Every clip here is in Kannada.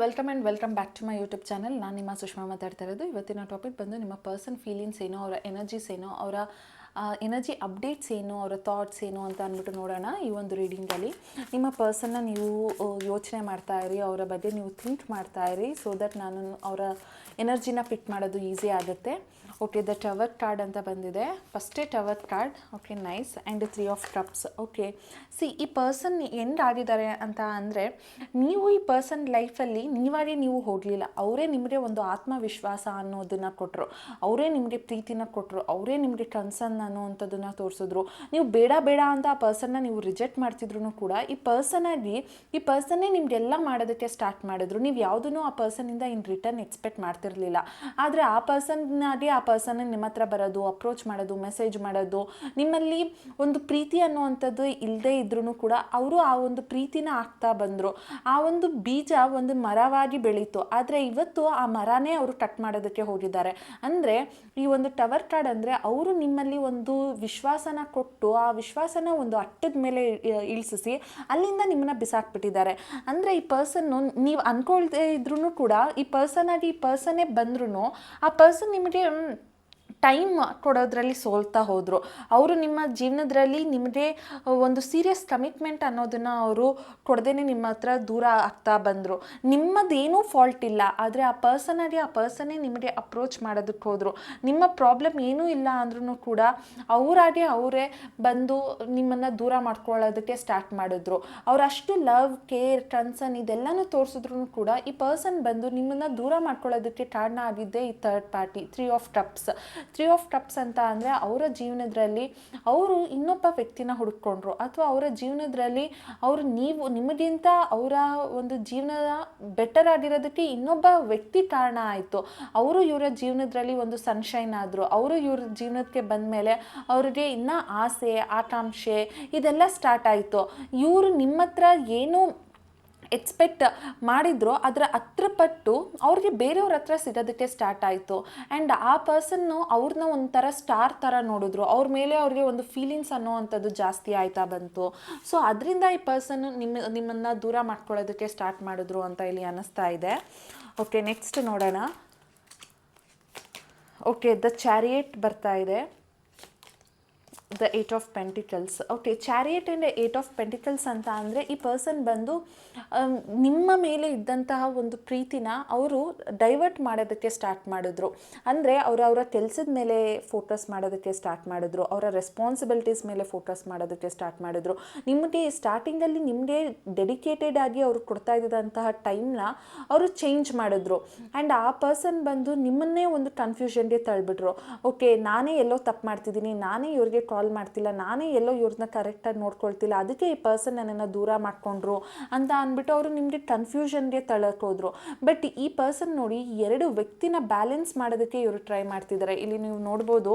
Welcome and welcome back to my YouTube channel. ನಾನು ನಿಮ್ಮ ಸುಷ್ಮಾ ಮಾತಾಡ್ತಾ ಇರೋದು. ಇವತ್ತಿನ ಟಾಪಿಕ್ ಬಂದು ನಿಮ್ಮ ಪರ್ಸನ್ ಫೀಲಿಂಗ್ಸ್ ಏನು, ಅವರ ಎನರ್ಜೀಸ್ ಏನು, ಅವರ ಎನರ್ಜಿ ಅಪ್ಡೇಟ್ಸ್ ಏನು, ಅವರ ಥಾಟ್ಸ್ ಏನು ಅಂತ ಅಂದ್ಬಿಟ್ಟು ನೋಡೋಣ. ಈ ಒಂದು ರೀಡಿಂಗಲ್ಲಿ ನಿಮ್ಮ ಪರ್ಸನ್ನ ನೀವು ಯೋಚನೆ ಮಾಡ್ತಾ ಇರಿ, ಅವರ ಬಗ್ಗೆ ನೀವು ಥಿಂಕ್ ಮಾಡ್ತಾ ಇರಿ, ಸೊ ದಟ್ ನಾನು ಅವರ ಎನರ್ಜಿನ ಪಿಕ್ ಮಾಡೋದು ಈಸಿ ಆಗುತ್ತೆ. ಓಕೆ, ದ ಟವರ್ ಕಾರ್ಡ್ ಅಂತ ಬಂದಿದೆ. ಫಸ್ಟೇ tower card. Okay, nice. And 3 of cups. Okay, ಈ ಪರ್ಸನ್ ಎಂಡ್ ಆಗಿದ್ದಾರೆ ಅಂತ ಅಂದರೆ, ನೀವು ಈ ಪರ್ಸನ್ ಲೈಫಲ್ಲಿ ನೀವಾಗೇ ನೀವು ಹೋಗಲಿಲ್ಲ, ಅವರೇ ನಿಮಗೆ ಒಂದು ಆತ್ಮವಿಶ್ವಾಸ ಅನ್ನೋದನ್ನು ಕೊಟ್ಟರು, ಅವರೇ ನಿಮಗೆ ಪ್ರೀತಿನ ಕೊಟ್ಟರು, ಅವರೇ ನಿಮಗೆ ಕನ್ಸರ್ನ್ ಅನ್ನೋವಂಥದ್ದನ್ನು ತೋರಿಸಿದ್ರು. ನೀವು ಬೇಡ ಬೇಡ ಅಂತ ಆ ಪರ್ಸನ್ನ ನೀವು ರಿಜೆಕ್ಟ್ ಮಾಡ್ತಿದ್ರು ಕೂಡ ಈ ಪರ್ಸನ್ನೇ ನಿಮಗೆಲ್ಲ ಮಾಡೋದಕ್ಕೆ ಸ್ಟಾರ್ಟ್ ಮಾಡಿದ್ರು. ನೀವು ಯಾವುದೂ ಆ ಪರ್ಸನ್ನಿಂದ ಇನ್ ರಿಟರ್ನ್ ಎಕ್ಸ್ಪೆಕ್ಟ್ ಮಾಡ್ತಿರಲಿಲ್ಲ. ಆದರೆ ಆ ಪರ್ಸನ್ ನಿಮ್ಮ ಹತ್ರ ಬರೋದು, ಅಪ್ರೋಚ್ ಮಾಡೋದು, ಮೆಸೇಜ್ ಮಾಡೋದು, ನಿಮ್ಮಲ್ಲಿ ಒಂದು ಪ್ರೀತಿ ಅನ್ನುವಂಥದ್ದು ಇಲ್ಲದೇ ಇದ್ರೂ ಕೂಡ ಅವರು ಆ ಒಂದು ಪ್ರೀತಿನ ಆಗ್ತಾ ಬಂದರು. ಆ ಒಂದು ಬೀಜ ಒಂದು ಮರವಾಗಿ ಬೆಳೀತು. ಆದರೆ ಇವತ್ತು ಆ ಮರನೇ ಅವರು ಕಟ್ ಮಾಡೋದಕ್ಕೆ ಹೋಗಿದ್ದಾರೆ. ಅಂದರೆ ಈ ಒಂದು ಟವರ್ ಕಾರ್ಡ್ ಅಂದರೆ ಅವರು ನಿಮ್ಮಲ್ಲಿ ಒಂದು ವಿಶ್ವಾಸನ ಕೊಟ್ಟು ಆ ವಿಶ್ವಾಸನ ಒಂದು ಅಟ್ಟದ ಮೇಲೆ ಇಳಿಸಿ ಅಲ್ಲಿಂದ ನಿಮ್ಮನ್ನ ಬಿಸಾಕ್ಬಿಟ್ಟಿದ್ದಾರೆ. ಅಂದರೆ ಈ ಪರ್ಸನ್ನು ನೀವು ಅನ್ಕೊಳ್ದೇ ಇದ್ರೂ ಕೂಡ ಈ ಪರ್ಸನ್ನೇ ಬಂದ್ರೂ ಆ ಪರ್ಸನ್ ನಿಮಗೆ ಟೈಮ್ ಕೊಡೋದ್ರಲ್ಲಿ ಸೋಲ್ತಾ ಹೋದರು. ಅವರು ನಿಮ್ಮ ಜೀವನದಲ್ಲಿ ನಿಮಗೆ ಒಂದು ಸೀರಿಯಸ್ ಕಮಿಟ್ಮೆಂಟ್ ಅನ್ನೋದನ್ನು ಅವರು ಕೊಡದೇ ನಿಮ್ಮ ಹತ್ರ ದೂರ ಆಗ್ತಾ ಬಂದರು. ನಿಮ್ಮದೇನೂ ಫಾಲ್ಟ್ ಇಲ್ಲ, ಆದರೆ ಆ ಪರ್ಸನ್ನೇ ನಿಮಗೆ ಅಪ್ರೋಚ್ ಮಾಡೋದಕ್ಕೆ ಹೋದರು. ನಿಮ್ಮ ಪ್ರಾಬ್ಲಮ್ ಏನೂ ಇಲ್ಲ ಅಂದ್ರೂ ಕೂಡ ಅವರೇ ಬಂದು ನಿಮ್ಮನ್ನು ದೂರ ಮಾಡ್ಕೊಳ್ಳೋದಕ್ಕೆ ಸ್ಟಾರ್ಟ್ ಮಾಡಿದ್ರು. ಅವರಷ್ಟು ಲವ್, ಕೇರ್, ಕನ್ಸರ್ನ್ ಇದೆಲ್ಲನೂ ತೋರಿಸಿದ್ರು ಕೂಡ ಈ ಪರ್ಸನ್ ಬಂದು ನಿಮ್ಮನ್ನು ದೂರ ಮಾಡ್ಕೊಳ್ಳೋದಕ್ಕೆ ಕಾರಣ ಆಗಿದ್ದೇ ಈ ಥರ್ಡ್ ಪಾರ್ಟಿ. 3 ಆಫ್ ಕಪ್ಸ್ ಅಂತ ಅಂದರೆ ಅವರ ಜೀವನದಲ್ಲಿ ಅವರು ಇನ್ನೊಬ್ಬ ವ್ಯಕ್ತಿನ ಹುಡುಕೊಂಡ್ರು, ಅಥವಾ ಅವರ ಜೀವನದಲ್ಲಿ ನಿಮಗಿಂತ ಅವರ ಒಂದು ಜೀವನ ಬೆಟರ್ ಆಗಿರೋದಕ್ಕೆ ಇನ್ನೊಬ್ಬ ವ್ಯಕ್ತಿ ಕಾರಣ ಆಯಿತು. ಅವರು ಇವರ ಜೀವನದಲ್ಲಿ ಒಂದು ಸನ್ಶೈನ್ ಆದರು. ಅವರು ಇವ್ರ ಜೀವನಕ್ಕೆ ಬಂದ ಮೇಲೆ ಅವ್ರಿಗೆ ಇನ್ನೂ ಆಸೆ, ಆಕಾಂಕ್ಷೆ ಇದೆಲ್ಲ ಸ್ಟಾರ್ಟ್ ಆಯಿತು. ಇವರು ನಿಮ್ಮ ಹತ್ರ ಏನು ಎಕ್ಸ್ಪೆಕ್ಟ್ ಮಾಡಿದ್ರು ಅದರ 10 ಪಟ್ಟು ಅವ್ರಿಗೆ ಬೇರೆಯವ್ರ ಹತ್ರ ಸಿಗೋದಕ್ಕೆ ಸ್ಟಾರ್ಟ್ ಆಯಿತು. ಆ್ಯಂಡ್ ಆ ಪರ್ಸನ್ನು ಅವ್ರನ್ನ ಒಂಥರ ಸ್ಟಾರ್ ಥರ ನೋಡಿದ್ರು. ಅವ್ರ ಮೇಲೆ ಅವ್ರಿಗೆ ಒಂದು ಫೀಲಿಂಗ್ಸ್ ಅನ್ನೋವಂಥದ್ದು ಜಾಸ್ತಿ ಆಯ್ತಾ ಬಂತು. ಸೊ ಅದರಿಂದ ಈ ಪರ್ಸನ್ನು ನಿಮ್ಮನ್ನು ದೂರ ಮಾಡ್ಕೊಳ್ಳೋದಕ್ಕೆ ಸ್ಟಾರ್ಟ್ ಮಾಡಿದ್ರು ಅಂತ ಇಲ್ಲಿ ಅನ್ನಿಸ್ತಾ ಇದೆ. ಓಕೆ, ನೆಕ್ಸ್ಟ್ ನೋಡೋಣ. ಓಕೆ, ದ ಚಾರಿಯೇಟ್ ಬರ್ತಾ ಇದೆ. The 8 of pentacles. Okay, chariot and 8 of pentacles ಅಂತ ಅಂದರೆ ಈ ಪರ್ಸನ್ ಬಂದು ನಿಮ್ಮ ಮೇಲೆ ಇದ್ದಂತಹ ಒಂದು ಪ್ರೀತಿನ ಅವರು ಡೈವರ್ಟ್ ಮಾಡೋದಕ್ಕೆ ಸ್ಟಾರ್ಟ್ ಮಾಡಿದ್ರು. ಅಂದರೆ ಅವರ ಕೆಲಸದ ಮೇಲೆ ಫೋಕಸ್ ಮಾಡೋದಕ್ಕೆ ಸ್ಟಾರ್ಟ್ ಮಾಡಿದ್ರು, ಅವರ ರೆಸ್ಪಾನ್ಸಿಬಿಲಿಟೀಸ್ ಮೇಲೆ ಫೋಕಸ್ ಮಾಡೋದಕ್ಕೆ ಸ್ಟಾರ್ಟ್ ಮಾಡಿದ್ರು. ನಿಮಗೆ ಸ್ಟಾರ್ಟಿಂಗಲ್ಲಿ ನಿಮಗೆ ಡೆಡಿಕೇಟೆಡ್ ಆಗಿ ಅವರು ಕೊಡ್ತಾ ಇದ್ದಂತಹ ಟೈಮ್ನ ಅವರು ಚೇಂಜ್ ಮಾಡಿದ್ರು. ಆ್ಯಂಡ್ ಆ ಪರ್ಸನ್ ಬಂದು ನಿಮ್ಮನ್ನೇ ಒಂದು ಕನ್ಫ್ಯೂಷನ್ಗೆ ತಳ್ಳಿಬಿಟ್ರು. ಓಕೆ, ನಾನೇ ಎಲ್ಲೋ ತಪ್ಪು ಮಾಡ್ತಿದ್ದೀನಿ, ನಾನೇ ಇವ್ರಿಗೆ ಕಾಲ್ ಮಾಡ್ತಿಲ್ಲ, ನಾನೇ ಎಲ್ಲೋ ಇವ್ರನ್ನ ಕರೆಕ್ಟಾಗಿ ನೋಡ್ಕೊಳ್ತಿಲ್ಲ, ಅದಕ್ಕೆ ಈ ಪರ್ಸನ್ ನನ್ನನ್ನು ದೂರ ಮಾಡ್ಕೊಂಡ್ರು ಅಂತ ಅಂದ್ಬಿಟ್ಟು ಅವರು ನಿಮಗೆ ಕನ್ಫ್ಯೂಷನ್ಗೆ ತಳ್ಳೋಕೋದ್ರು. ಬಟ್ ಈ ಪರ್ಸನ್ ನೋಡಿ, 2 ವ್ಯಕ್ತಿನ ಬ್ಯಾಲೆನ್ಸ್ ಮಾಡೋದಕ್ಕೆ ಇವರು ಟ್ರೈ ಮಾಡ್ತಿದ್ದಾರೆ. ಇಲ್ಲಿ ನೀವು ನೋಡ್ಬೋದು,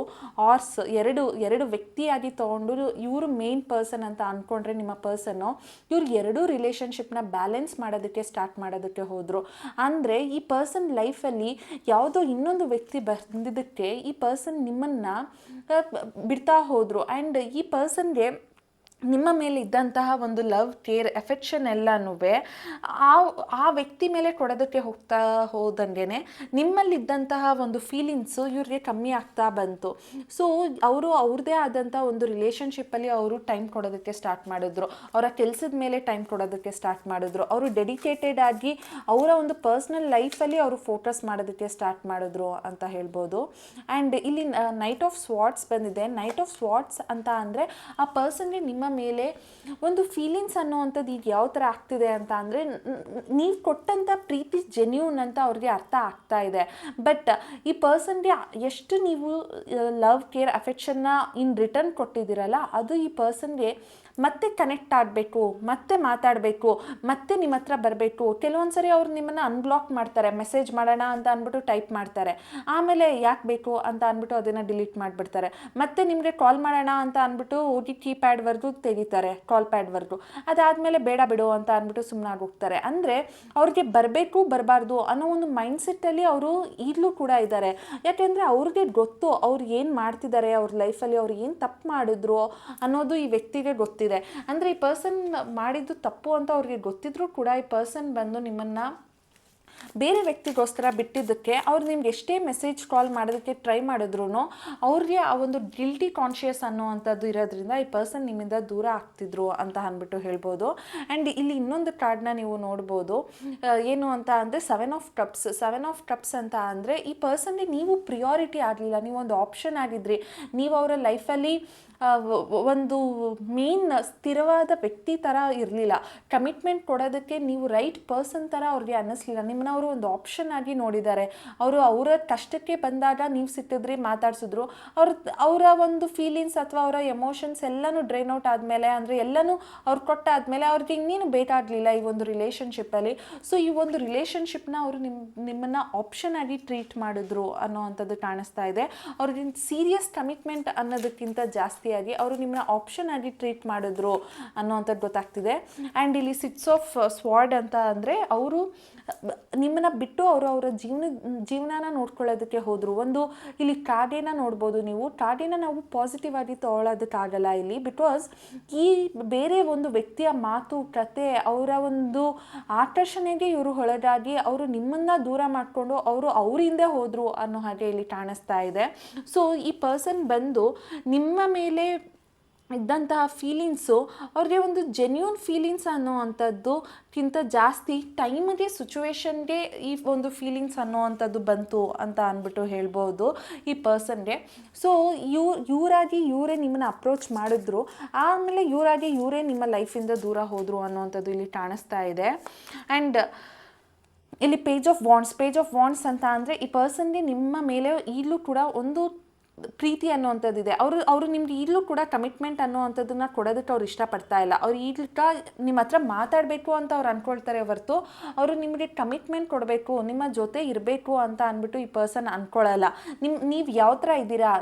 ಆರ್ಸ್ ಎರಡು ವ್ಯಕ್ತಿಯಾಗಿ ತೊಗೊಂಡು ಇವರು ಮೇನ್ ಪರ್ಸನ್ ಅಂತ ಅಂದ್ಕೊಂಡ್ರೆ ನಿಮ್ಮ ಪರ್ಸನ್ನು ಇವ್ರು 2 ರಿಲೇಷನ್ಶಿಪ್ನ ಬ್ಯಾಲೆನ್ಸ್ ಮಾಡೋದಕ್ಕೆ ಸ್ಟಾರ್ಟ್ ಮಾಡೋದಕ್ಕೆ ಹೋದರು. ಅಂದರೆ ಈ ಪರ್ಸನ್ ಲೈಫಲ್ಲಿ ಯಾವುದೋ ಇನ್ನೊಂದು ವ್ಯಕ್ತಿ ಬಂದಿದ್ದಕ್ಕೆ ಈ ಪರ್ಸನ್ ನಿಮ್ಮನ್ನು ಬಿಡ್ತಾ ಹೋದರು. ಆ್ಯಂಡ್ ಈ ಪರ್ಸನ್ಗೆ ನಿಮ್ಮ ಮೇಲೆ ಇದ್ದಂತಹ ಒಂದು ಲವ್, ಕೇರ್, ಎಫೆಕ್ಷನ್ ಎಲ್ಲನೂ ಆ ವ್ಯಕ್ತಿ ಮೇಲೆ ಕೊಡೋದಕ್ಕೆ ಹೋದಂಗೆ ನಿಮ್ಮಲ್ಲಿದ್ದಂತಹ ಒಂದು ಫೀಲಿಂಗ್ಸು ಇವ್ರಿಗೆ ಕಮ್ಮಿ ಆಗ್ತಾ ಬಂತು. ಸೊ ಅವರು ಅವ್ರದ್ದೇ ಆದಂಥ ಒಂದು ರಿಲೇಷನ್ಶಿಪ್ಪಲ್ಲಿ ಅವರು ಟೈಮ್ ಕೊಡೋದಕ್ಕೆ ಸ್ಟಾರ್ಟ್ ಮಾಡಿದ್ರು, ಅವರ ಕೆಲಸದ ಮೇಲೆ ಟೈಮ್ ಕೊಡೋದಕ್ಕೆ ಸ್ಟಾರ್ಟ್ ಮಾಡಿದ್ರು, ಅವರು ಡೆಡಿಕೇಟೆಡ್ ಆಗಿ ಅವರ ಒಂದು ಪರ್ಸ್ನಲ್ ಲೈಫಲ್ಲಿ ಅವರು ಫೋಕಸ್ ಮಾಡೋದಕ್ಕೆ ಸ್ಟಾರ್ಟ್ ಮಾಡಿದ್ರು ಅಂತ ಹೇಳ್ಬೋದು. ಆ್ಯಂಡ್ ಇಲ್ಲಿ ನೈಟ್ ಆಫ್ ಸ್ವಾಟ್ಸ್ ಬಂದಿದೆ. ನೈಟ್ ಆಫ್ ಸ್ವಾಟ್ಸ್ ಅಂತ ಅಂದರೆ ಆ ಪರ್ಸನ್ಗೆ ನಿಮ್ಮ ಮೇಲೆ ಒಂದು ಫೀಲಿಂಗ್ಸ್ ಅನ್ನೋವಂಥದ್ದು ಈಗ ಯಾವ ಥರ ಆಗ್ತಿದೆ ಅಂತ ಅಂದರೆ, ನೀವು ಕೊಟ್ಟಂಥ ಪ್ರೀತಿ ಜೆನ್ಯೂನ್ ಅಂತ ಅವ್ರಿಗೆ ಅರ್ಥ ಆಗ್ತಾ ಇದೆ. ಬಟ್ ಈ ಪರ್ಸನ್ಗೆ ಎಷ್ಟು ನೀವು ಲವ್, ಕೇರ್, ಅಫೆಕ್ಷನ್ನ ಇನ್ ರಿಟರ್ನ್ ಕೊಟ್ಟಿದ್ದೀರಲ್ಲ, ಅದು ಈ ಪರ್ಸನ್ಗೆ ಮತ್ತೆ ಕನೆಕ್ಟ್ ಆಗಬೇಕು, ಮತ್ತೆ ಮಾತಾಡಬೇಕು, ಮತ್ತೆ ನಿಮ್ಮ ಹತ್ರ ಬರಬೇಕು. ಕೆಲವೊಂದು ಸರಿ ಅವ್ರು ನಿಮ್ಮನ್ನು ಅನ್ಬ್ಲಾಕ್ ಮಾಡ್ತಾರೆ, ಮೆಸೇಜ್ ಮಾಡೋಣ ಅಂತ ಅಂದ್ಬಿಟ್ಟು ಟೈಪ್ ಮಾಡ್ತಾರೆ, ಆಮೇಲೆ ಯಾಕೆ ಬೇಕು ಅಂತ ಅಂದ್ಬಿಟ್ಟು ಅದನ್ನು ಡಿಲೀಟ್ ಮಾಡಿಬಿಡ್ತಾರೆ. ಮತ್ತೆ ನಿಮಗೆ ಕಾಲ್ ಮಾಡೋಣ ಅಂತ ಅಂದ್ಬಿಟ್ಟು ಹೋಗಿ ಕೀಪ್ಯಾಡ್ವರೆಗೂ ತೆಗಿತಾರೆ, ಕಾಲ್ ಪ್ಯಾಡ್ವರೆಗೂ. ಅದಾದಮೇಲೆ ಬೇಡ ಬಿಡು ಅಂತ ಅಂದ್ಬಿಟ್ಟು ಸುಮ್ಮನಾಗಿ ಹೋಗ್ತಾರೆ. ಅಂದರೆ ಅವ್ರಿಗೆ ಬರಬೇಕು ಬರಬಾರ್ದು ಅನ್ನೋ ಒಂದು ಮೈಂಡ್ಸೆಟ್ಟಲ್ಲಿ ಅವರು ಈಗಲೂ ಕೂಡ ಇದ್ದಾರೆ. ಯಾಕೆಂದರೆ ಅವ್ರಿಗೆ ಗೊತ್ತು ಅವ್ರು ಏನು ಮಾಡ್ತಿದ್ದಾರೆ, ಅವ್ರ ಲೈಫಲ್ಲಿ ಅವ್ರು ಏನು ತಪ್ಪು ಮಾಡಿದ್ರು ಅನ್ನೋದು ಈ ವ್ಯಕ್ತಿಗೆ ಗೊತ್ತಿದೆ. ಅಂದರೆ ಈ ಪರ್ಸನ್ ಮಾಡಿದ್ದು ತಪ್ಪು ಅಂತ ಅವ್ರಿಗೆ ಗೊತ್ತಿದ್ರೂ ಕೂಡ ಈ ಪರ್ಸನ್ ಬಂದು ನಿಮ್ಮನ್ನು ಬೇರೆ ವ್ಯಕ್ತಿಗೋಸ್ಕರ ಬಿಟ್ಟಿದ್ದಕ್ಕೆ ಅವ್ರು ನಿಮ್ಗೆ ಎಷ್ಟೇ ಮೆಸೇಜ್ ಕಾಲ್ ಮಾಡೋದಕ್ಕೆ ಟ್ರೈ ಮಾಡಿದ್ರು ಅವ್ರಿಗೆ ಆ ಒಂದು ಗಿಲ್ಟಿ ಕಾನ್ಷಿಯಸ್ ಅನ್ನುವಂಥದ್ದು ಇರೋದ್ರಿಂದ ಈ ಪರ್ಸನ್ ನಿಮ್ಮಿಂದ ದೂರ ಆಗ್ತಿದ್ರು ಅಂತ ಅಂದ್ಬಿಟ್ಟು ಹೇಳ್ಬೋದು. ಆ್ಯಂಡ್ ಇಲ್ಲಿ ಇನ್ನೊಂದು ಕಾರ್ಡ್ನ ನೀವು ನೋಡ್ಬೋದು, ಏನು ಅಂತ ಅಂದರೆ 7 ಆಫ್ ಕಪ್ಸ್ ಅಂತ ಅಂದರೆ ಈ ಪರ್ಸನ್ಗೆ ನೀವು ಪ್ರಿಯಾರಿಟಿ ಆಗಲಿಲ್ಲ, ನೀವೊಂದು ಆಪ್ಷನ್ ಆಗಿದ್ರಿ, ನೀವು ಅವರ ಲೈಫಲ್ಲಿ ಒಂದು ಮೇನ್ ಸ್ಥಿರವಾದ ವ್ಯಕ್ತಿ ಥರ ಇರಲಿಲ್ಲ, ಕಮಿಟ್ಮೆಂಟ್ ಕೊಡೋದಕ್ಕೆ ನೀವು ರೈಟ್ ಪರ್ಸನ್ ಥರ ಅವ್ರಿಗೆ ಅನ್ನಿಸ್ಲಿಲ್ಲ, ನಿಮ್ಮನ್ನ ಅವರು ಒಂದು ಆಪ್ಷನ್ ಆಗಿ ನೋಡಿದ್ದಾರೆ. ಅವರ ಕಷ್ಟಕ್ಕೆ ಬಂದಾಗ ನೀವು ಸಿಕ್ಕಿದ್ರಿ, ಮಾತಾಡ್ಸಿದ್ರು, ಅವರ ಒಂದು ಫೀಲಿಂಗ್ಸ್ ಅಥವಾ ಅವರ ಎಮೋಷನ್ಸ್ ಎಲ್ಲನೂ ಡ್ರೈನ್ ಔಟ್ ಆದಮೇಲೆ, ಅಂದರೆ ಎಲ್ಲನೂ ಅವ್ರು ಕೊಟ್ಟಾದಮೇಲೆ ಅವ್ರಿಗೆ ಇನ್ನೇನು ಬೇಕಾಗಲಿಲ್ಲ ಈ ಒಂದು ರಿಲೇಷನ್ಶಿಪ್ಪಲ್ಲಿ. ಸೊ ಈ ಒಂದು ರಿಲೇಷನ್ಶಿಪ್ನ ಅವರು ನಿಮ್ಮನ್ನು ಆಪ್ಷನ್ ಆಗಿ ಟ್ರೀಟ್ ಮಾಡಿದ್ರು ಅನ್ನೋವಂಥದ್ದು ಕಾಣಿಸ್ತಾ ಇದೆ. ಅವ್ರಿಗೆ ಸೀರಿಯಸ್ ಕಮಿಟ್ಮೆಂಟ್ ಅನ್ನೋದಕ್ಕಿಂತ ಜಾಸ್ತಿ ಅವರು ನಿಮ್ಮನ್ನ ಆಪ್ಷನ್ ಆಗಿ ಟ್ರೀಟ್ ಮಾಡಿದ್ರು ಅನ್ನೋವಂಥದ್ದು ಗೊತ್ತಾಗ್ತಿದೆ. ಆ್ಯಂಡ್ ಇಲ್ಲಿ 6 ಆಫ್ ಸ್ವಾರ್ಡ್ ಅಂತ ಅಂದರೆ ಅವರು ನಿಮ್ಮನ್ನ ಬಿಟ್ಟು ಅವರ ಜೀವನನ ನೋಡ್ಕೊಳ್ಳೋದಕ್ಕೆ ಹೋದರು. ಒಂದು ಇಲ್ಲಿ ಕಾಗೆನ ನೋಡ್ಬೋದು ನೀವು, ಕಾಗೆನ ನಾವು ಪಾಸಿಟಿವ್ ಆಗಿ ತಗೊಳ್ಳೋದಕ್ಕಾಗಲ್ಲ ಇಲ್ಲಿ, ಬಿಕಾಸ್ ಈ ಬೇರೆ ಒಂದು ವ್ಯಕ್ತಿಯ ಮಾತು ಕತೆ ಅವರ ಒಂದು ಆಕರ್ಷಣೆಗೆ ಇವರು ಹೊಳಗಾಗಿ ಅವರು ನಿಮ್ಮನ್ನ ದೂರ ಮಾಡಿಕೊಂಡು ಅವ್ರ ಹಿಂದೆ ಹೋದರು ಅನ್ನೋ ಹಾಗೆ ಇಲ್ಲಿ ಕಾಣಿಸ್ತಾ ಇದೆ. ಸೊ ಈ ಪರ್ಸನ್ ಬಂದು ನಿಮ್ಮ ಮೇಲೆ ಇದ್ದಂತಹ ಫೀಲಿಂಗ್ಸು ಅವ್ರಿಗೆ ಒಂದು ಜೆನ್ಯೂನ್ ಫೀಲಿಂಗ್ಸ್ ಅನ್ನೋವಂಥದ್ದುಕ್ಕಿಂತ ಜಾಸ್ತಿ ಟೈಮ್ಗೆ ಸಿಚುವೇಶನ್ಗೆ ಈ ಒಂದು ಫೀಲಿಂಗ್ಸ್ ಅನ್ನೋವಂಥದ್ದು ಬಂತು ಅಂತ ಅಂದ್ಬಿಟ್ಟು ಹೇಳ್ಬೋದು ಈ ಪರ್ಸನ್ಗೆ. ಸೊ ಇವರೇ ನಿಮ್ಮನ್ನು ಅಪ್ರೋಚ್ ಮಾಡಿದ್ರು, ಆಮೇಲೆ ಇವರೇ ನಿಮ್ಮ ಲೈಫಿಂದ ದೂರ ಹೋದರು ಅನ್ನೋವಂಥದ್ದು ಇಲ್ಲಿ ಕಾಣಿಸ್ತಾ ಇದೆ. ಆ್ಯಂಡ್ ಇಲ್ಲಿ ಪೇಜ್ ಆಫ್ ವಾಂಡ್ಸ್ ಅಂತ ಅಂದರೆ ಈ ಪರ್ಸನ್ಗೆ ನಿಮ್ಮ ಮೇಲೆ ಈಗಲೂ ಕೂಡ ಒಂದು ಪ್ರೀತಿ ಅನ್ನುವಂಥದ್ದಿದೆ. ಅವರು ನಿಮ್ಗೆ ಈಗಲೂ ಕೂಡ ಕಮಿಟ್ಮೆಂಟ್ ಅನ್ನೋವಂಥದ್ದನ್ನ ಕೊಡೋದಕ್ಕೆ ಅವ್ರು ಇಷ್ಟಪಡ್ತಾ ಇಲ್ಲ. ಅವ್ರು ಈಗ ನಿಮ್ಮ ಹತ್ರ ಮಾತಾಡಬೇಕು ಅಂತ ಅವ್ರು ಅಂದ್ಕೊಳ್ತಾರೆ ಹೊರತು ಅವರು ನಿಮಗೆ ಕಮಿಟ್ಮೆಂಟ್ ಕೊಡಬೇಕು, ನಿಮ್ಮ ಜೊತೆ ಇರಬೇಕು ಅಂತ ಅಂದ್ಬಿಟ್ಟು ಈ ಪರ್ಸನ್ ಅಂದ್ಕೊಳ್ಳಲ್ಲ. ನೀವು ಯಾವ ಥರ ಇದ್ದೀರಾ,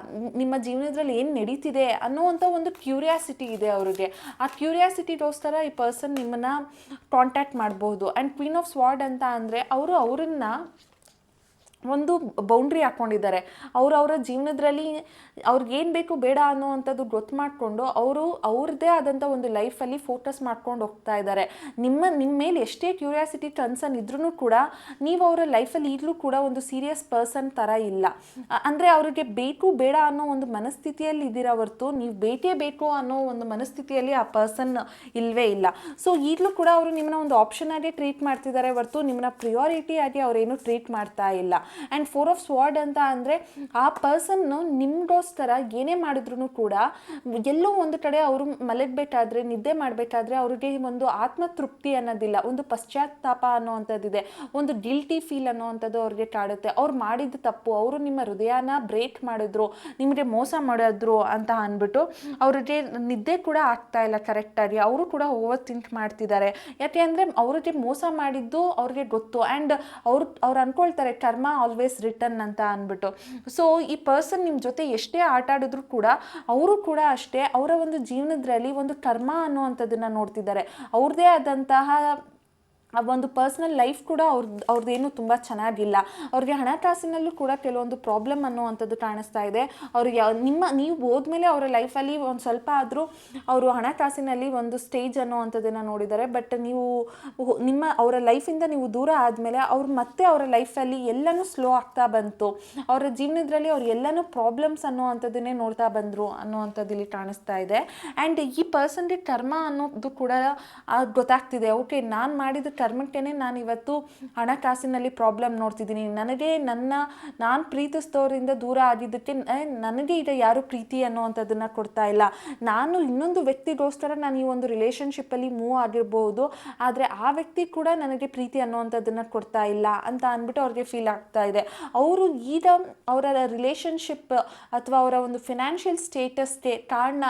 ನಿಮ್ಮ ಜೀವನದಲ್ಲಿ ಏನು ನಡೀತಿದೆ ಅನ್ನೋವಂಥ ಒಂದು ಕ್ಯೂರಿಯಾಸಿಟಿ ಇದೆ ಅವ್ರಿಗೆ. ಆ ಕ್ಯೂರಿಯಾಸಿಟಿಗೋಸ್ಕರ ಈ ಪರ್ಸನ್ ನಿಮ್ಮನ್ನು ಕಾಂಟ್ಯಾಕ್ಟ್ ಮಾಡ್ಬೋದು. ಆ್ಯಂಡ್ ಕ್ವೀನ್ ಆಫ್ ಸ್ವಾರ್ಡ್ ಅಂತ ಅಂದರೆ ಅವರನ್ನ ಒಂದು ಬೌಂಡ್ರಿ ಹಾಕ್ಕೊಂಡಿದ್ದಾರೆ. ಅವರ ಜೀವನದಲ್ಲಿ ಅವ್ರಿಗೇನು ಬೇಕು ಬೇಡ ಅನ್ನೋವಂಥದ್ದು ಗೊತ್ತು ಮಾಡಿಕೊಂಡು ಅವ್ರದ್ದೇ ಆದಂಥ ಒಂದು ಲೈಫಲ್ಲಿ ಫೋಕಸ್ ಮಾಡ್ಕೊಂಡು ಹೋಗ್ತಾ ಇದ್ದಾರೆ. ನಿಮ್ಮ ಮೇಲೆ ಎಷ್ಟೇ ಕ್ಯೂರಿಯಾಸಿಟಿ ಕನ್ಸರ್ನ್ ಇದ್ರೂ ಕೂಡ ನೀವು ಅವರ ಲೈಫಲ್ಲಿ ಈಗಲೂ ಕೂಡ ಒಂದು ಸೀರಿಯಸ್ ಪರ್ಸನ್ ಥರ ಇಲ್ಲ. ಅಂದರೆ ಅವ್ರಿಗೆ ಬೇಕು ಬೇಡ ಅನ್ನೋ ಒಂದು ಮನಸ್ಥಿತಿಯಲ್ಲಿ ಇದ್ದೀರಾ ಹೊರತು ನೀವು ಬೇಕೇ ಬೇಕು ಅನ್ನೋ ಒಂದು ಮನಸ್ಥಿತಿಯಲ್ಲಿ ಆ ಪರ್ಸನ್ ಇಲ್ಲವೇ ಇಲ್ಲ. ಸೊ ಈಗಲೂ ಕೂಡ ಅವರು ನಿಮ್ಮನ್ನ ಒಂದು ಆಪ್ಷನ್ ಆಗಿ ಟ್ರೀಟ್ ಮಾಡ್ತಿದ್ದಾರೆ ಹೊರತು ನಿಮ್ಮನ್ನ ಪ್ರಿಯಾರಿಟಿ ಆಗಿ ಅವರೇನು ಟ್ರೀಟ್ ಮಾಡ್ತಾ ಇಲ್ಲ. ಆ್ಯಂಡ್ 4 ಆಫ್ ಸ್ವಾರ್ಡ್ ಅಂತ ಅಂದರೆ ಆ ಪರ್ಸನ್ನು ನಿಮಗೋಸ್ಕರ ಏನೇ ಮಾಡಿದ್ರು ಕೂಡ ಎಲ್ಲೋ ಒಂದು ಕಡೆ ಅವರು ಮಲಗಬೇಕಾದ್ರೆ, ನಿದ್ದೆ ಮಾಡಬೇಕಾದ್ರೆ ಅವ್ರಿಗೆ ಒಂದು ಆತ್ಮತೃಪ್ತಿ ಅನ್ನೋದಿಲ್ಲ, ಒಂದು ಪಶ್ಚಾತ್ತಾಪ ಅನ್ನೋವಂಥದ್ದಿದೆ, ಒಂದು ಗಿಲ್ಟಿ ಫೀಲ್ ಅನ್ನೋವಂಥದ್ದು ಅವ್ರಿಗೆ ಕಾಡುತ್ತೆ. ಅವ್ರು ಮಾಡಿದ ತಪ್ಪು, ಅವರು ನಿಮ್ಮ ಹೃದಯನ ಬ್ರೇಕ್ ಮಾಡಿದ್ರು, ನಿಮಗೆ ಮೋಸ ಮಾಡಿದ್ರು ಅಂತ ಅಂದ್ಬಿಟ್ಟು ಅವ್ರಿಗೆ ನಿದ್ದೆ ಕೂಡ ಆಗ್ತಾ ಇಲ್ಲ ಕರೆಕ್ಟಾಗಿ. ಅವರು ಕೂಡ ಓವರ್ ಥಿಂಕ್ ಮಾಡ್ತಿದ್ದಾರೆ. ಯಾಕೆ ಅಂದರೆ ಅವ್ರಿಗೆ ಮೋಸ ಮಾಡಿದ್ದು ಅವ್ರಿಗೆ ಗೊತ್ತು. ಆ್ಯಂಡ್ ಅವ್ರು ಅಂದ್ಕೊಳ್ತಾರೆ ಕರ್ಮ ಆಲ್ವೇಸ್ ರಿಟರ್ನ್ ಅಂತ ಅಂದ್ಬಿಟ್ಟು. ಸೊ ಈ ಪರ್ಸನ್ ನಿಮ್ಮ ಜೊತೆ ಎಷ್ಟೇ ಆಟ ಆಡಿದ್ರು ಕೂಡ ಅವರು ಕೂಡ ಅಷ್ಟೇ ಅವರ ಒಂದು ಜೀವನದಲ್ಲಿ ಒಂದು ಕರ್ಮ ಅನ್ನುವಂಥದ್ದನ್ನು ನೋಡ್ತಿದ್ದಾರೆ. ಅವ್ರದ್ದೇ ಆದಂತಹ ಆ ಒಂದು ಪರ್ಸ್ನಲ್ ಲೈಫ್ ಕೂಡ ಅವ್ರದ್ದೇನು ತುಂಬ ಚೆನ್ನಾಗಿಲ್ಲ. ಅವ್ರಿಗೆ ಹಣಕಾಸಿನಲ್ಲೂ ಕೂಡ ಕೆಲವೊಂದು ಪ್ರಾಬ್ಲಮ್ ಅನ್ನುವಂಥದ್ದು ಕಾಣಿಸ್ತಾ ಇದೆ. ಅವ್ರಿಗೆ ನೀವು ಹೋದ್ಮೇಲೆ ಅವರ ಲೈಫಲ್ಲಿ ಒಂದು ಸ್ವಲ್ಪ ಆದರೂ ಅವರು ಹಣಕಾಸಿನಲ್ಲಿ ಒಂದು ಸ್ಟೇಜ್ ಅನ್ನುವಂಥದ್ದನ್ನು ನೋಡಿದ್ದಾರೆ. ಬಟ್ ನೀವು ಅವರ ಲೈಫಿಂದ ನೀವು ದೂರ ಆದಮೇಲೆ ಅವ್ರು ಮತ್ತೆ ಅವರ ಲೈಫಲ್ಲಿ ಎಲ್ಲನೂ ಸ್ಲೋ ಆಗ್ತಾ ಬಂತು. ಅವರ ಜೀವನದಲ್ಲಿ ಅವ್ರು ಎಲ್ಲನೂ ಪ್ರಾಬ್ಲಮ್ಸ್ ಅನ್ನುವಂಥದ್ದನ್ನೇ ನೋಡ್ತಾ ಬಂದರು ಅನ್ನುವಂಥದ್ದು ಇಲ್ಲಿ ಕಾಣಿಸ್ತಾ ಇದೆ. ಆ್ಯಂಡ್ ಈ ಪರ್ಸನ್ಗೆ ಕರ್ಮ ಅನ್ನೋದು ಕೂಡ ಗೊತ್ತಾಗ್ತಿದೆ. ಓಕೆ, ನಾನು ಮಾಡಿದ ಕರ್ಮಕ್ಕೇನೆ ನಾನು ಇವತ್ತು ಹಣಕಾಸಿನಲ್ಲಿ ಪ್ರಾಬ್ಲಮ್ ನೋಡ್ತಿದ್ದೀನಿ, ನನಗೆ ನಾನು ಪ್ರೀತಿಸಿದವರಿಂದ ದೂರ ಆಗಿದ್ದಕ್ಕೆ ನನಗೆ ಈಗ ಯಾರು ಪ್ರೀತಿ ಅನ್ನೋವಂಥದ್ದನ್ನು ಕೊಡ್ತಾ ಇಲ್ಲ, ನಾನು ಇನ್ನೊಂದು ವ್ಯಕ್ತಿಗೋಸ್ಕರ ನಾನು ಈ ಒಂದು ರಿಲೇಷನ್ಶಿಪ್ಪಲ್ಲಿ ಮೂವ್ ಆಗಿರ್ಬೋದು, ಆದರೆ ಆ ವ್ಯಕ್ತಿ ಕೂಡ ನನಗೆ ಪ್ರೀತಿ ಅನ್ನೋವಂಥದ್ದನ್ನು ಕೊಡ್ತಾ ಇಲ್ಲ ಅಂತ ಅಂದ್ಬಿಟ್ಟು ಅವ್ರಿಗೆ ಫೀಲ್ ಆಗ್ತಾ ಇದೆ. ಅವರು ಈಗ ಅವರ ರಿಲೇಷನ್ಶಿಪ್ ಅಥವಾ ಅವರ ಒಂದು ಫಿನಾನ್ಷಿಯಲ್ ಸ್ಟೇಟಸ್ಗೆ ಕಾರಣ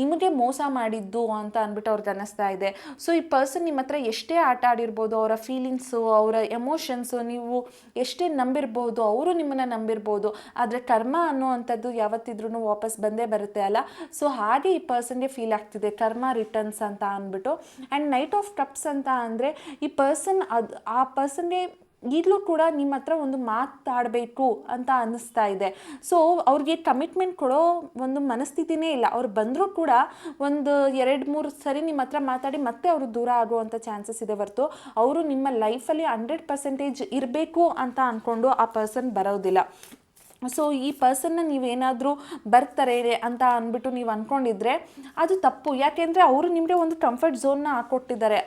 ನಿಮಗೆ ಮೋಸ ಮಾಡಿದ್ದು ಅಂತ ಅಂದ್ಬಿಟ್ಟು ಅವ್ರಿಗೆ ಅನ್ನಿಸ್ತಾ ಇದೆ. ಸೊ ಈ ಪರ್ಸನ್ ನಿಮ್ಮ ಹತ್ರ ಎಷ್ಟೇ ಆಟ ಆಡಿರ್ಬೋದು, ಅವರ ಫೀಲಿಂಗ್ಸು, ಅವರ ಎಮೋಷನ್ಸು ನೀವು ಎಷ್ಟೇ ನಂಬಿರ್ಬೋದು, ಅವರು ನಿಮ್ಮನ್ನು ನಂಬಿರ್ಬೋದು, ಆದರೆ ಕರ್ಮ ಅನ್ನೋವಂಥದ್ದು ಯಾವತ್ತಿದ್ರೂ ವಾಪಸ್ ಬಂದೇ ಬರುತ್ತೆ ಅಲ್ಲ. ಸೊ ಹಾಗೆ ಈ ಪರ್ಸನ್ಗೆ ಫೀಲ್ ಆಗ್ತಿದೆ ಕರ್ಮ ರಿಟರ್ನ್ಸ್ ಅಂತ ಅಂದ್ಬಿಟ್ಟು. ಆ್ಯಂಡ್ ನೈಟ್ ಆಫ್ ಕಪ್ಸ್ ಅಂತ ಅಂದರೆ ಈ ಪರ್ಸನ್ ಆ ಪರ್ಸನ್ಗೆ ಈಗಲೂ ಕೂಡ ನಿಮ್ಮ ಹತ್ರ ಒಂದು ಮಾತಾಡಬೇಕು ಅಂತ ಅನ್ನಿಸ್ತಾ ಇದೆ. ಸೊ ಅವ್ರಿಗೆ ಕಮಿಟ್ಮೆಂಟ್ ಕೊಡೋ ಒಂದು ಮನಸ್ಥಿತಿನೇ ಇಲ್ಲ. ಅವ್ರು ಬಂದರೂ ಕೂಡ ಒಂದು 2-3 ಸರಿ ನಿಮ್ಮ ಹತ್ರ ಮಾತಾಡಿ ಮತ್ತೆ ಅವರು ದೂರ ಆಗುವಂಥ ಚಾನ್ಸಸ್ ಇದೆ ಹೊರತು ಅವರು ನಿಮ್ಮ ಲೈಫಲ್ಲಿ 100% ಇರಬೇಕು ಅಂತ ಅಂದ್ಕೊಂಡು ಆ ಪರ್ಸನ್ ಬರೋದಿಲ್ಲ. ಸೊ ಈ ಪರ್ಸನ್ನ ನೀವೇನಾದರೂ ಬರ್ತಾರೆ ಅಂತ ಅಂದ್ಬಿಟ್ಟು ನೀವು ಅಂದ್ಕೊಂಡಿದ್ರೆ ಅದು ತಪ್ಪು. ಯಾಕೆಂದರೆ ಅವರು ನಿಮಗೆ ಒಂದು ಕಂಫರ್ಟ್ ಝೋನ್ನ ಹಾಕ್ಕೊಟ್ಟಿದ್ದಾರೆ.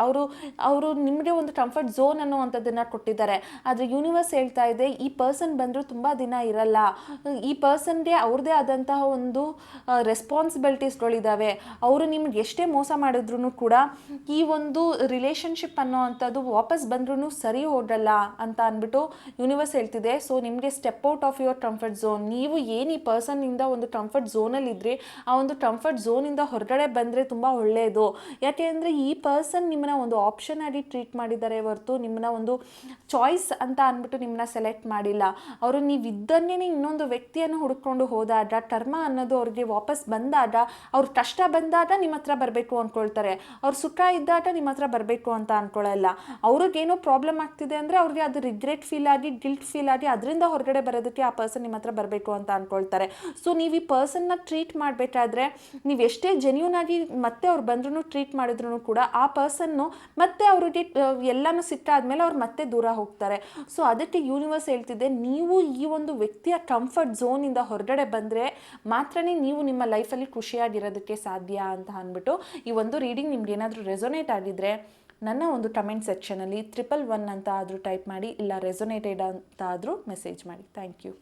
ಅವರು ನಿಮಗೆ ಒಂದು ಕಂಫರ್ಟ್ ಝೋನ್ ಅನ್ನುವಂಥದ್ದನ್ನು ಕೊಟ್ಟಿದ್ದಾರೆ. ಆದರೆ ಯೂನಿವರ್ಸ್ ಹೇಳ್ತಾ ಇದೆ ಈ ಪರ್ಸನ್ ಬಂದರೂ ತುಂಬ ದಿನ ಇರಲ್ಲ. ಈ ಪರ್ಸನ್ಗೆ ಅವ್ರದ್ದೇ ಆದಂತಹ ಒಂದು ರೆಸ್ಪಾನ್ಸಿಬಿಲಿಟೀಸ್ಗಳಿದ್ದಾವೆ. ಅವರು ನಿಮ್ಗೆ ಎಷ್ಟೇ ಮೋಸ ಮಾಡಿದ್ರು ಕೂಡ ಈ ಒಂದು ರಿಲೇಷನ್ಶಿಪ್ ಅನ್ನೋವಂಥದ್ದು ವಾಪಸ್ ಬಂದ್ರೂ ಸರಿ ಹೋಗಲ್ಲ ಅಂತ ಅಂದ್ಬಿಟ್ಟು ಯೂನಿವರ್ಸ್ ಹೇಳ್ತಿದೆ. ಸೊ ನಿಮಗೆ step out of your comfort zone. ನೀವು ಏನು ಈ ಪರ್ಸನ್ನಿಂದ ಒಂದು ಕಂಫರ್ಟ್ ಝೋನಲ್ಲಿದ್ದರೆ ಆ ಒಂದು ಕಂಫರ್ಟ್ ಝೋನಿಂದ ಹೊರಗಡೆ ಬಂದರೆ ತುಂಬ ಒಳ್ಳೆಯದು. ಯಾಕೆಂದರೆ ಈ ಪರ್ಸನ್ ನಿಮ್ಮನ್ನ ಒಂದು ಆಪ್ಷನ್ ಆಗಿ ಟ್ರೀಟ್ ಮಾಡಿದ್ದಾರೆ ಹೊರತು ನಿಮ್ಮನ್ನ ಒಂದು ಚಾಯ್ಸ್ ಅಂತ ಅಂದ್ಬಿಟ್ಟು ನಿಮ್ಮನ್ನ ಸೆಲೆಕ್ಟ್ ಮಾಡಿಲ್ಲ. ಅವರು ನೀವಿದ್ದನ್ನೇ ಇನ್ನೊಂದು ವ್ಯಕ್ತಿಯನ್ನು ಹುಡ್ಕೊಂಡು ಹೋದಾಗ ಟರ್ಮ ಅನ್ನೋದು ಅವ್ರಿಗೆ ವಾಪಸ್ ಬಂದಾಗ, ಅವ್ರ ಕಷ್ಟ ಬಂದಾಗ ನಿಮ್ಮ ಹತ್ರ ಬರಬೇಕು ಅಂದ್ಕೊಳ್ತಾರೆ. ಅವ್ರ ಸುಖ ಇದ್ದಾಗ ನಿಮ್ಮ ಹತ್ರ ಬರಬೇಕು ಅಂತ ಅಂದ್ಕೊಳ್ಳಲ್ಲ. ಅವ್ರಿಗೇನೋ ಪ್ರಾಬ್ಲಮ್ ಆಗ್ತಿದೆ ಅಂದರೆ ಅವ್ರಿಗೆ ಅದು ರಿಗ್ರೆಟ್ ಫೀಲ್ ಆಗಿ ಗಿಲ್ಟ್ ಫೀಲ್ ಆಗಿ ಅದರಿಂದ ಹೊರಗಡೆ ಬರೋದಕ್ಕೆ ಆ ಪರ್ಸನ್ ನಿಮ್ಮ ಹತ್ರ ಬರಬೇಕು ಅಂತ ಅಂದ್ಕೊಳ್ತಾರೆ. ಸೊ ನೀವು ಈ ಪರ್ಸನ್ನ ಟ್ರೀಟ್ ಮಾಡಬೇಕಾದ್ರೆ ನೀವು ಎಷ್ಟೇ ಜೆನ್ಯೂನ್ ಆಗಿ ಮತ್ತೆ ಅವ್ರು ಬಂದ್ರೂ ಟ್ರೀಟ್ ಮಾಡಿದ್ರು ಕೂಡ ಆ ಪರ್ಸನ್ನು ಮತ್ತೆ ಅವ್ರಿಗೆ ಎಲ್ಲನೂ ಸಿಟ್ಟಾದ್ಮೇಲೆ ಅವ್ರು ಮತ್ತೆ ದೂರ ಹೋಗ್ತಾರೆ. ಸೊ ಅದಕ್ಕೆ ಯೂನಿವರ್ಸ್ ಹೇಳ್ತಿದೆ ನೀವು ಈ ಒಂದು ವ್ಯಕ್ತಿಯ ಕಂಫರ್ಟ್ ಝೋನಿಂದ ಹೊರಗಡೆ ಬಂದರೆ ಮಾತ್ರನೇ ನೀವು ನಿಮ್ಮ ಲೈಫಲ್ಲಿ ಖುಷಿಯಾಗಿರೋದಕ್ಕೆ ಸಾಧ್ಯ ಅಂತ ಅಂದ್ಬಿಟ್ಟು ಈ ಒಂದು ರೀಡಿಂಗ್ ನಿಮ್ಗೆ ಏನಾದರೂ ರೆಸೊನೇಟ್ ಆಗಿದ್ರೆ ನನ್ನ ಒಂದು ಕಮೆಂಟ್ ಸೆಕ್ಷನಲ್ಲಿ 111 ಅಂತ ಆದರೂ ಟೈಪ್ ಮಾಡಿ, ಇಲ್ಲ ರೆಸೊನೇಟೆಡ್ ಅಂತ ಆದರೂ ಮೆಸೇಜ್ ಮಾಡಿ. Thank you.